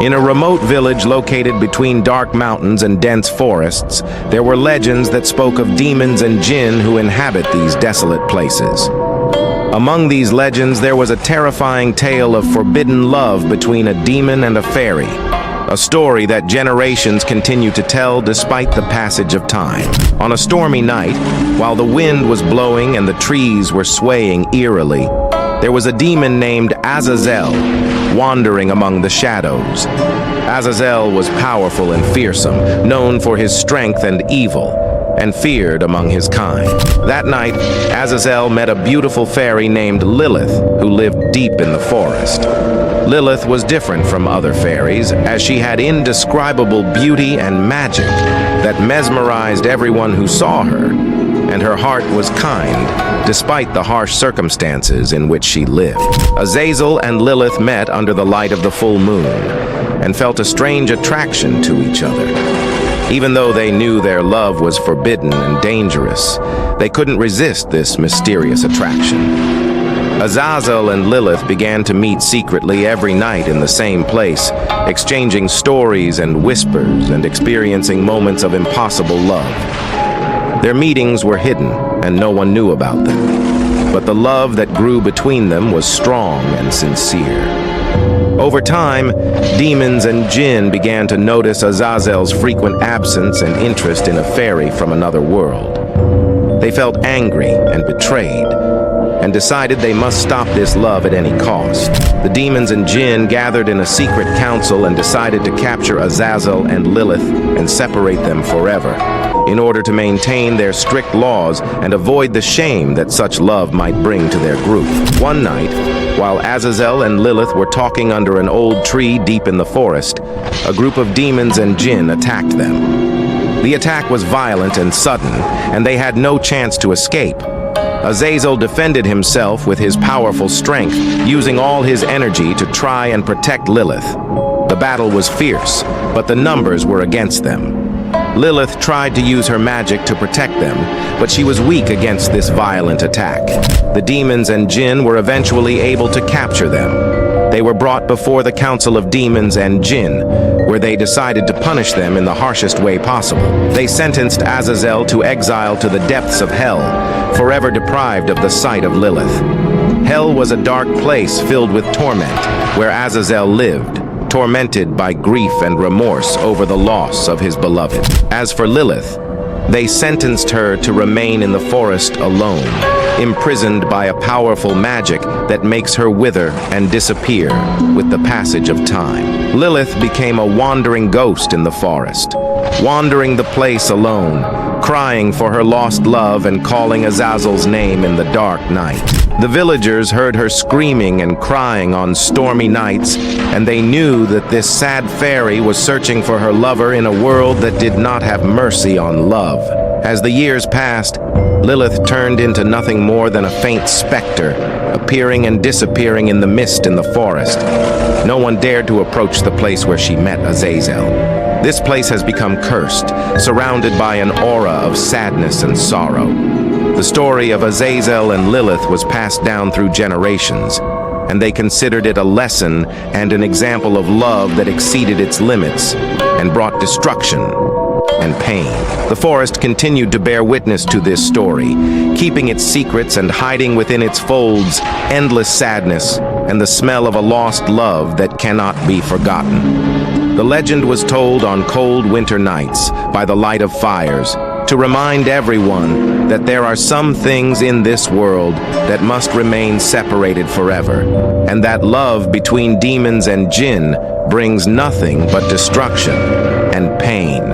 In a remote village located between dark mountains and dense forests, there were legends that spoke of demons and jinn who inhabit these desolate places. Among these legends, there was a terrifying tale of forbidden love between a demon and a fairy, a story that generations continue to tell despite the passage of time. On a stormy night, while the wind was blowing and the trees were swaying eerily, there was a demon named Azazel wandering among the shadows. Azazel was powerful and fearsome, known for his strength and evil, and feared among his kind. That night, Azazel met a beautiful fairy named Lilith, who lived deep in the forest. Lilith was different from other fairies, as she had indescribable beauty and magic that mesmerized everyone who saw her, and her heart was kind, despite the harsh circumstances in which she lived. Azazel and Lilith met under the light of the full moon, and felt a strange attraction to each other. Even though they knew their love was forbidden and dangerous, they couldn't resist this mysterious attraction. Azazel and Lilith began to meet secretly every night in the same place, exchanging stories and whispers and experiencing moments of impossible love. Their meetings were hidden, and no one knew about them. But the love that grew between them was strong and sincere. Over time, demons and jinn began to notice Azazel's frequent absence and interest in a fairy from another world. They felt angry and betrayed, and decided they must stop this love at any cost. The demons and jinn gathered in a secret council and decided to capture Azazel and Lilith and separate them forever, in order to maintain their strict laws and avoid the shame that such love might bring to their group. One night, while Azazel and Lilith were talking under an old tree deep in the forest, a group of demons and jinn attacked them. The attack was violent and sudden, and they had no chance to escape. Azazel defended himself with his powerful strength, using all his energy to try and protect Lilith. The battle was fierce, but the numbers were against them. Lilith tried to use her magic to protect them, but she was weak against this violent attack. The demons and jinn were eventually able to capture them. They were brought before the Council of Demons and Jinn, where they decided to punish them in the harshest way possible. They sentenced Azazel to exile to the depths of hell, forever deprived of the sight of Lilith. Hell was a dark place filled with torment, where Azazel lived, tormented by grief and remorse over the loss of his beloved. As for Lilith, they sentenced her to remain in the forest alone, imprisoned by a powerful magic that makes her wither and disappear with the passage of time. Lilith became a wandering ghost in the forest, wandering the place alone, crying for her lost love and calling Azazel's name in the dark night. The villagers heard her screaming and crying on stormy nights, and they knew that this sad fairy was searching for her lover in a world that did not have mercy on love. As the years passed, Lilith turned into nothing more than a faint specter, appearing and disappearing in the mist in the forest. No one dared to approach the place where she met Azazel. This place has become cursed, surrounded by an aura of sadness and sorrow. The story of Azazel and Lilith was passed down through generations, and they considered it a lesson and an example of love that exceeded its limits and brought destruction and pain. The forest continued to bear witness to this story, keeping its secrets and hiding within its folds endless sadness and the smell of a lost love that cannot be forgotten. The legend was told on cold winter nights by the light of fires to remind everyone that there are some things in this world that must remain separated forever, and that love between demons and jinn brings nothing but destruction and pain.